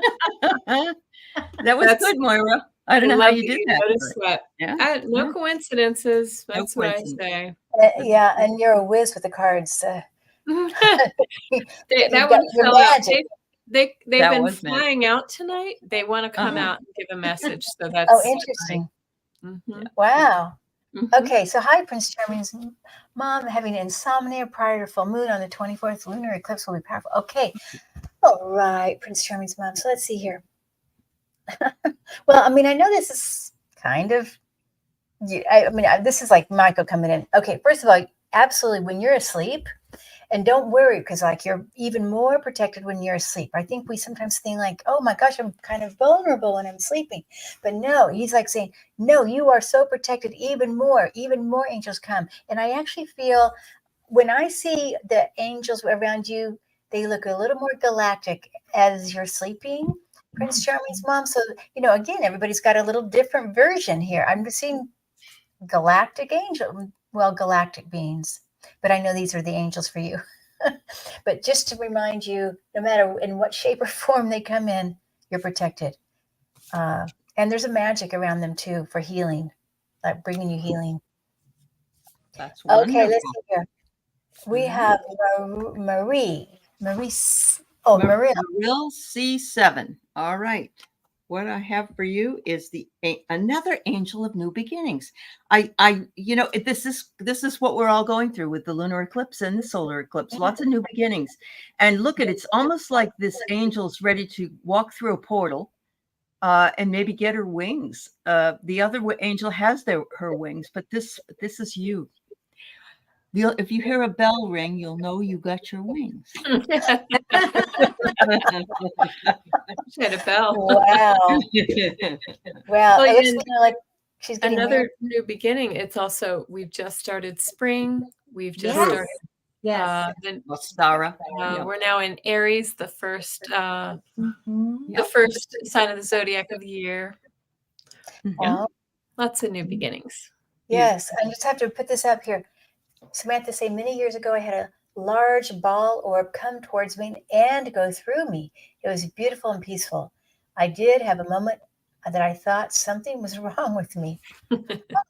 That was good, Moira. I don't know how you did that. Yeah. No coincidences. That's what I say. Yeah, and you're a whiz with the cards. That one fell out. They've been flying out tonight. They want to come out and give a message. So that's interesting. Wow. Okay, so hi, Prince Charming's mom having insomnia prior to full moon on the 24th. Lunar eclipse will be powerful. Okay, All right, Prince Charming's mom. So let's see here. Well, I mean, I know this is kind of, this is like Michael coming in. Okay, first of all, absolutely, when you're asleep, and don't worry, because like you're even more protected when you're asleep. I think we sometimes think like, oh my gosh, I'm kind of vulnerable when I'm sleeping. But no, he's like saying, no, you are so protected, even more angels come. And I actually feel when I see the angels around you, they look a little more galactic as you're sleeping, Prince Charming's mom. So, again, everybody's got a little different version here. I'm seeing galactic angel, well, galactic beings, but I know these are the angels for you. But just to remind you, no matter in what shape or form they come in, you're protected. And there's a magic around them too for healing, like bringing you healing. That's wonderful. Okay, let's see here. We have Marie. Oh, Maria. Maril C7. All right. What I have for you is another angel of new beginnings. This is what we're all going through with the lunar eclipse and the solar eclipse. Lots of new beginnings. And look it's almost like this angel's ready to walk through a portal and maybe get her wings. The other angel has her wings, but this is you. If you hear a bell ring, you'll know you got your wings. She had a bell. Wow. Well, it looks like she's getting another married. new beginning. It's also, we've just started spring. We've just Yes. started. Yes. Sarah. We're now in Aries, the first Mhm. the first sign of the zodiac of the year. Oh, Lots of new beginnings. yes, I just have to put this up here. Samantha say many years ago I had a large ball orb come towards me and go through me. It was beautiful and peaceful. I did have a moment that I thought something was wrong with me. Oh,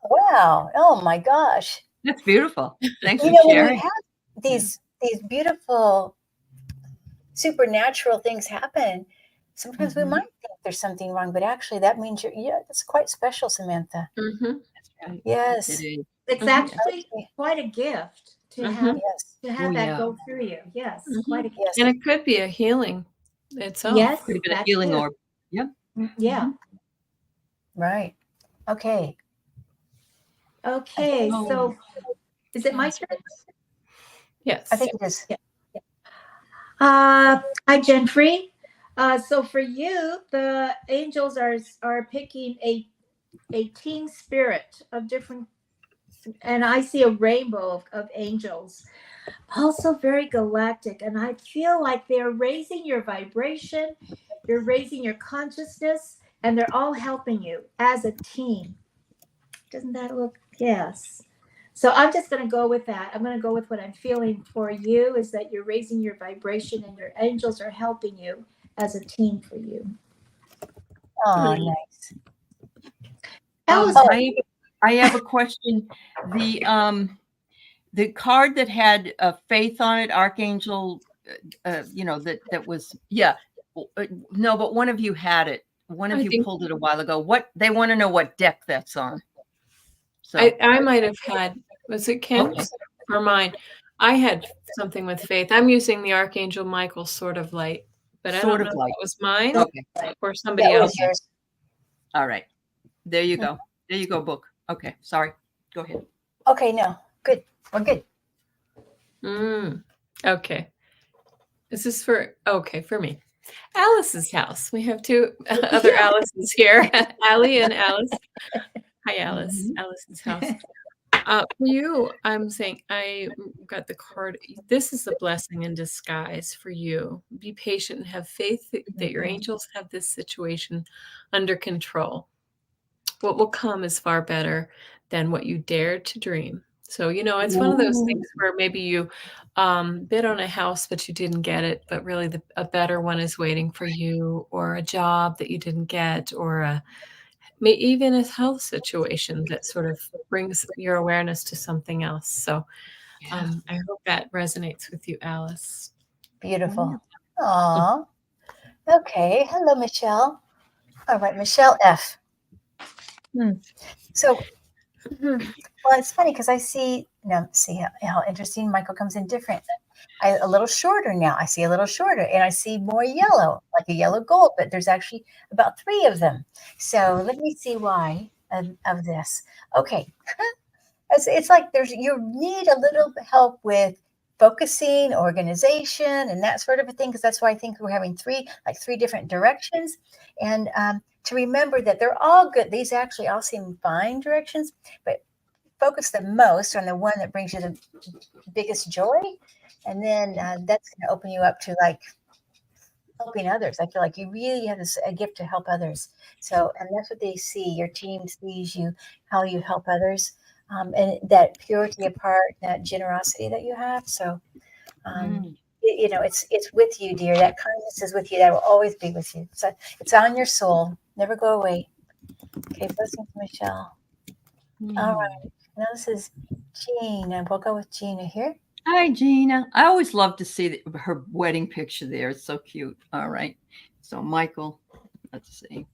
wow. Oh my gosh. That's beautiful. Thanks for When we sharing. have these beautiful supernatural things happen, sometimes we might think there's something wrong, but actually that means that's quite special, Samantha. Mm-hmm. That's right. Yes. It is. It's actually quite a gift to have Yes. that yeah. go through you. Yes, Mhm. quite a gift. Yes. And it could be a healing itself. Yes, Could have been a that healing too. orb. Yep. Yeah. Right. Okay. Okay. Oh. So, is it my turn? Yes. I think it is. Hi, Jenfrey. So for you, the angels are picking a team spirit of different, and I see a rainbow of angels, also very galactic, and I feel like they're raising your vibration, you're raising your consciousness, and they're all helping you as a team. Doesn't that look? Yes. So I'm just going to go with that. I'm going to go with what I'm feeling for you is that you're raising your vibration and your angels are helping you as a team for you. Oh, nice. Alice, I have a question. The card that had faith on it, Archangel, that was no, but one of you had it. One of you pulled it a while ago. What they want to know what deck that's on. So I might have had, was it Kim's or mine? I had something with faith. I'm using the Archangel Michael Sword of Light, but I don't know if it was mine or somebody That was else. yours. All right. There you go. There you go, book. Okay. Sorry. Go ahead. Okay, no. Good. We're good. Okay. This is for me. Alice's house. We have two other Alice's here, Aley and Alice. Hi, Alice. Alice's house. For you, I'm saying I got the card. This is a blessing in disguise for you. Be patient and have faith that your angels have this situation under control. What will come is far better than what you dared to dream. So, it's one of those things where maybe you bid on a house, but you didn't get it, but really a better one is waiting for you, or a job that you didn't get, or even a health situation that sort of brings your awareness to something else. So I hope that resonates with you, Alice. Beautiful. Aw. Okay. Hello, Michelle. All right, Michelle F. So, well, it's funny because I see how interesting Michael comes in different. a little shorter now. I see a little shorter, and I see more yellow, like a yellow gold, but there's actually about 3 of them. So let me see why of this. Okay. It's like you need a little help with focusing, organization, and that sort of a thing, because that's why I think we're having 3 different directions. And to remember that they're all good. These actually all seem fine directions, but focus the most on the one that brings you the biggest joy. And then that's going to open you up to like helping others. I feel like you really have a gift to help others. So, and that's what they see. Your team sees you, how you help others. And that purity of heart, that generosity that you have. So, it's with you, dear. That kindness is with you. That will always be with you. So it's on your soul. Never go away. Okay, blessings, Michelle. All right. Now this is Gina. We'll go with Gina here. Hi, Gina. I always love to see her wedding picture there. It's so cute. All right. So, Michael, let's see.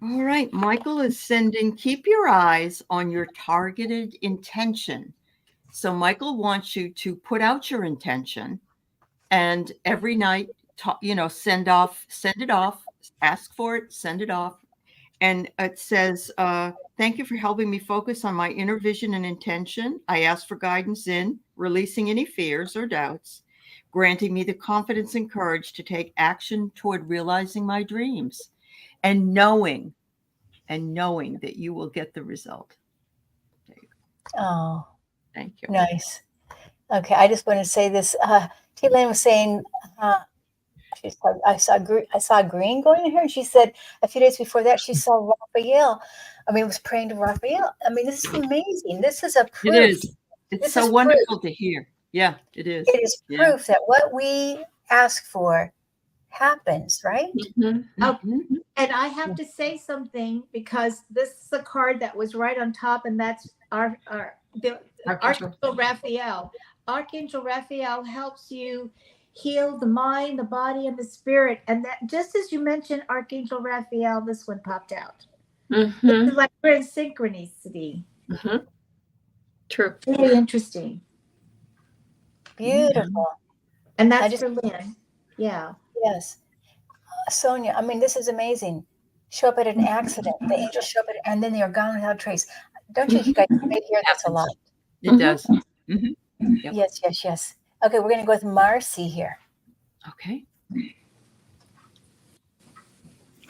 All right, Michael is sending, keep your eyes on your targeted intention. So Michael wants you to put out your intention and every night, send it off, ask for it, send it off. And it says, thank you for helping me focus on my inner vision and intention. I ask for guidance in releasing any fears or doubts, granting me the confidence and courage to take action toward realizing my dreams. And knowing that you will get the result. There you go. Oh, thank you. Nice. Okay, I just want to say this. T-Lane was saying, I saw green going in her, and she said a few days before that she saw Raphael. Was praying to Raphael. This is amazing. This is a proof. It is. It's so wonderful to hear. Yeah, it is. It is proof that what we ask for happens, right? And I have to say something, because this is a card that was right on top, and that's Archangel Raphael. Archangel Raphael helps you heal the mind, the body, and the spirit. And that, just as you mentioned Archangel Raphael, this one popped out. It's like we're in synchronicity. True. Very interesting. Beautiful. And that's for Lynn. Yeah. Yes. Sonia, this is amazing. Show up at an accident. The angels show up and then they are gone without trace. Don't you guys may hear this a lot? It does. Yep. Yes. Okay, we're going to go with Marcy here. Okay.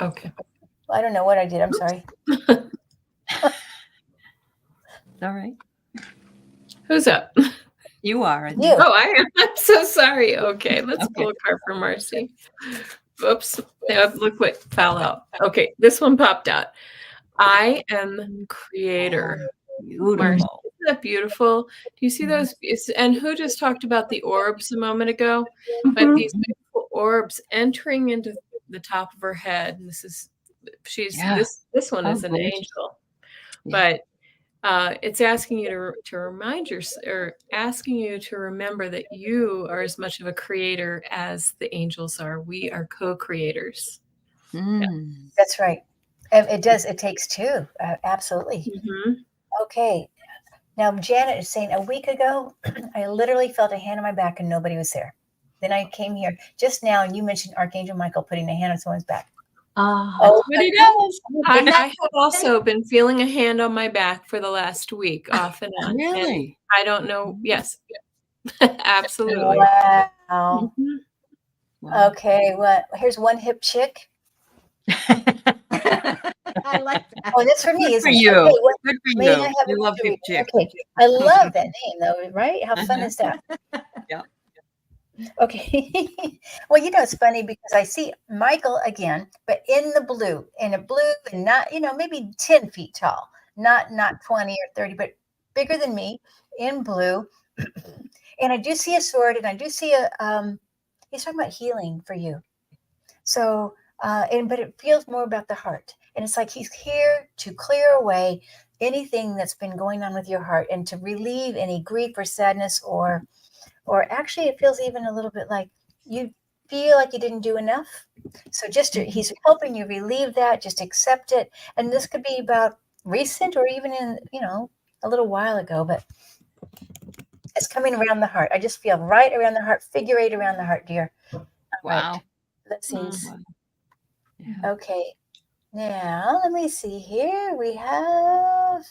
Okay. Well, I don't know what I did. I'm sorry. All right. Who's up? You are. You. Oh, I am. I'm so sorry. Okay, let's pull a card for Marcy. Oops. Look what fell out. Okay, this one popped out. I am creator. Beautiful. Marcy, isn't that beautiful? Do you see those? And who just talked about the orbs a moment ago? But these beautiful orbs entering into the top of her head. And this one is an angel. But it's asking you to remind yourself, or asking you to remember that you are as much of a creator as the angels are. We are co-creators. That's right. It does. It takes 2. Absolutely. Okay. Now, Janet is saying, a week ago, I literally felt a hand on my back and nobody was there. Then I came here just now, and you mentioned Archangel Michael putting a hand on someone's back. What he does. I have also been feeling a hand on my back for the last week, off and on. Really? And I don't know. Yes. Absolutely. Wow. Okay. Well, here's one hip chick. I like that. Oh, that's for me. Good for you. Okay, Good for you. I love hip chick. Okay. I love that name, though, right? How fun is that? Yeah. Okay. Well, it's funny because I see Michael again, but in a blue, and not, maybe 10 feet tall, not 20 or 30, but bigger than me, in blue. And I do see a sword, and I do see he's talking about healing for you. So, but it feels more about the heart. And it's like he's here to clear away anything that's been going on with your heart and to relieve any grief or sadness, or actually it feels even a little bit like you feel like you didn't do enough. So he's helping you relieve that, just accept it. And this could be about recent or even in, a little while ago, but It's coming around the heart. I just feel right around the heart, figure 8 around the heart, dear. Wow. Right. Let's see. Wow. Yeah. Okay. Now, let me see here. We have,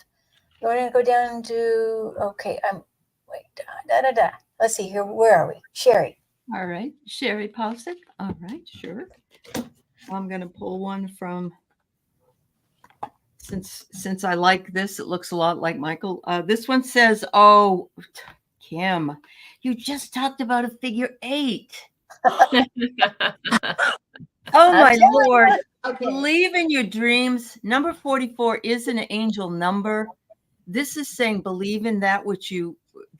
we're going to go down to, okay, wait, Let's see here. Where are we? Sherry. All right. Sherry Pausick. All right. Sure. I'm going to pull one from, since I like this, it looks a lot like Michael. This one says, oh, Kim, you just talked about a figure 8. Oh, my Lord. Okay. Believe in your dreams. Number 44 is an angel number. This is saying believe in that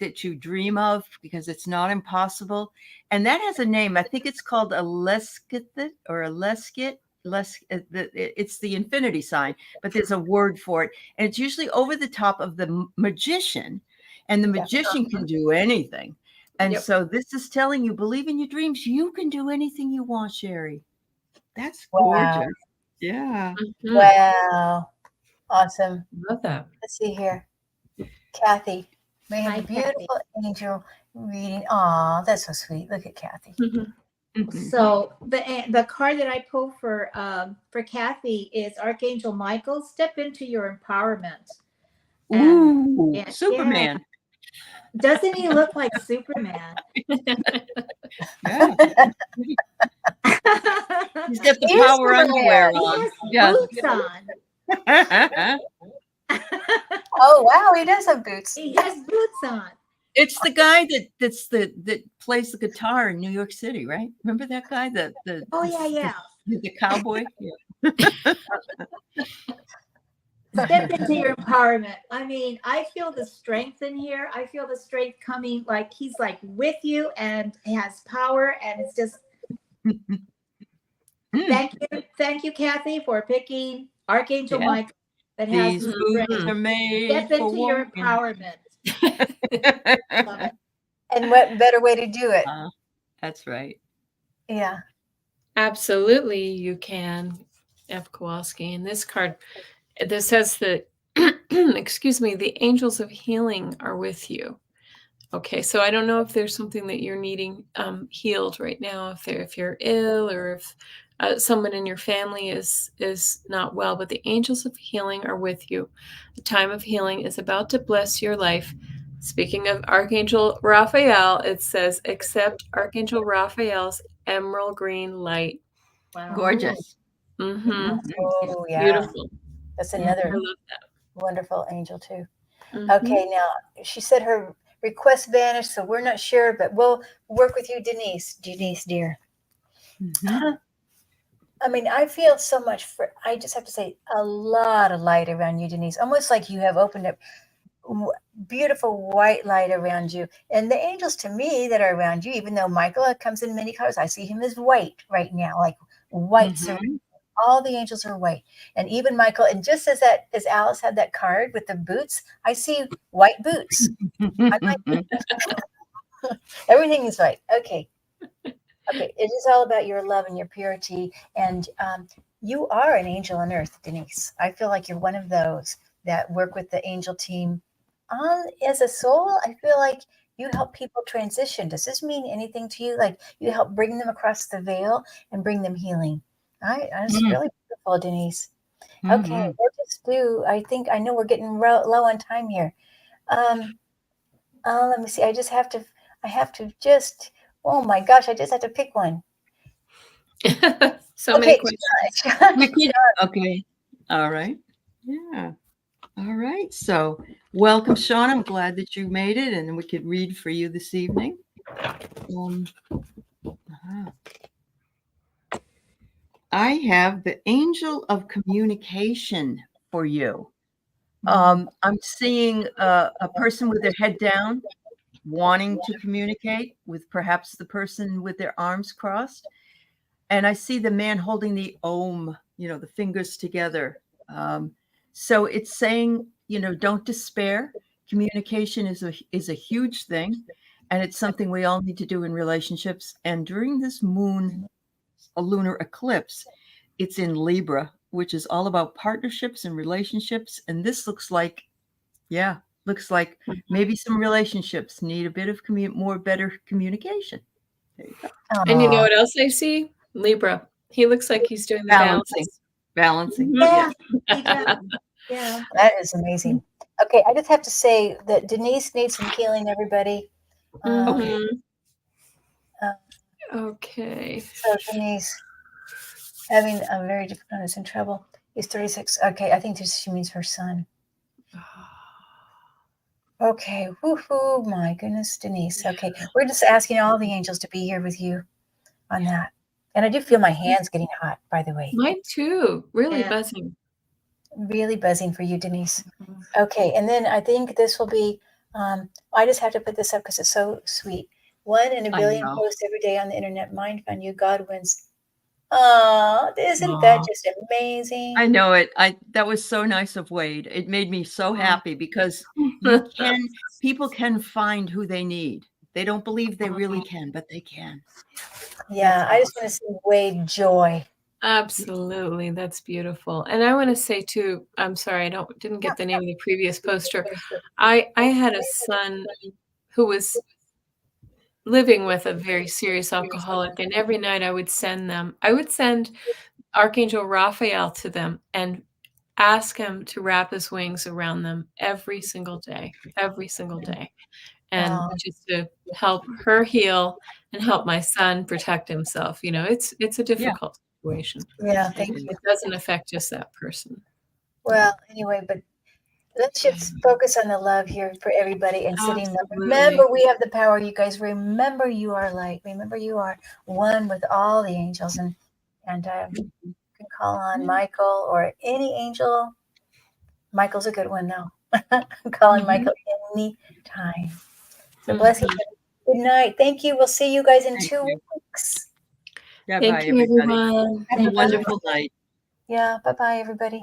that you dream of, because it's not impossible. And that has a name. I think it's called a leskith or a leskit. It's the infinity sign, but there's a word for it. And it's usually over the top of the magician. And the magician can do anything. And so this is telling you, believe in your dreams. You can do anything you want, Sherry. That's gorgeous. Yeah. Mhm. Wow. Awesome. Love that. Let's see here. Kathy. May have Hi, a beautiful angel reading. Aw, that's so sweet. Look at Kathy. Mhm. So the card that I pulled for Kathy is Archangel Michael. Step into your empowerment. Ooh, And Superman. Doesn't he look like Superman? Yeah. He's got the He's power Superman. underwear He on. has Yeah. boots on. Oh, wow. He does have boots. He has boots on. It's the guy that plays the guitar in New York City, right? Remember that guy? Oh yeah. The cowboy. Yeah. Step into your empowerment. I mean, I feel the strength in here. I feel the strength coming, like he's like with you and has power, and it's just thank you, Kathy, for picking Archangel Michael. That has These the boots strength. are made Step for into your walking. empowerment. Love it. And what better way to do it? That's right. Yeah. Absolutely, you can, F. Kowalski. And this card, this says that, excuse me, the angels of healing are with you. Okay, so I don't know if there's something that you're needing healed right now, if you're ill, or if someone in your family is not well, but the angels of healing are with you. The time of healing is about to bless your life. Speaking of Archangel Raphael, it says, accept Archangel Raphael's emerald green light. Wow. Gorgeous. Mm-hmm. Oh, yeah. Beautiful. That's I another love that. wonderful angel, too. Mhm. Okay, now she said her request vanished, so we're not sure, but we'll work with you, Denise. Denise, dear. Mhm. I mean, I feel so much I just have to say, a lot of light around you, Denise. Almost like you have opened up beautiful white light around you. And the angels to me that are around you, even though Michael comes in many colors, I see him as white right now, like white. So all the angels are white. And even Michael, and just as Alice had that card with the boots, I see white boots. Everything is right. Okay. Okay. It is all about your love and your purity. And you are an angel on earth, Denise. I feel like you're one of those that work with the angel team. As a soul, I feel like you help people transition. Does this mean anything to you? Like you help bring them across the veil and bring them healing. It's really beautiful, Denise. Okay, we'll just do, I know we're getting low on time here. Let me see. I have to just, oh my gosh, I just have to pick one. So many questions. Okay. All right. Yeah. All right. So welcome, Sean. I'm glad that you made it and we could read for you this evening. I have the angel of communication for you. I'm seeing a person with their head down, wanting to communicate with perhaps the person with their arms crossed. And I see the man holding the Om, the fingers together. So it's saying, don't despair. Communication is a huge thing. And it's something we all need to do in relationships. And during this a lunar eclipse, it's in Libra, which is all about partnerships and relationships. And this looks like, looks like maybe some relationships need a bit of better communication. There you go. And you know Aw. what else I see? Libra. He looks like he's doing the Balancing. balances. Balancing. Mhm. Yeah, he does. Yeah. That is amazing. Okay, I just have to say that Denise needs some healing, everybody. Okay. Okay. So Denise having a very difficult is in trouble. He's 36. Okay, I think she means her son. Okay, woohoo, my goodness, Denise. Okay, we're just asking all the angels to be here with you on that. And I do feel my hands getting hot, by the way. Mine too. Really Yeah. buzzing. Really buzzing for you, Denise. Okay, and then I think this will be, I just have to put this up because it's so sweet. 1 in a I billion know. posts every day on the internet. Mind on you, God wins. Oh, isn't that Aw. just amazing? I know it. That was so nice of Wade. It made me so happy because people can find who they need. They don't believe they really can, but they can. Yeah, That's I just want to see Wade joy. Absolutely. That's beautiful. And I want to say too, I'm sorry, I didn't get the name of the previous poster. I had a son who was living with a very serious alcoholic, and every night I would send Archangel Raphael to them and ask him to wrap his wings around them every single day, and Wow. just to help her heal and help my son protect himself. You know, it's a difficult situation. Yeah, thank you. It doesn't affect just that person. Well, anyway, but let's just focus on the love here for everybody and sitting there. Absolutely. Remember, we have the power, you guys. Remember, you are light. Remember, you are one with all the angels. And you can call on Michael or any angel. Michael's a good one, though. Call on Michael anytime. So blessings. Good night. Thank you. We'll see you guys in Thank 2 you. weeks. Bye-bye, Thank you, everybody. everyone. Have a wonderful night. Yeah. Bye-bye, everybody.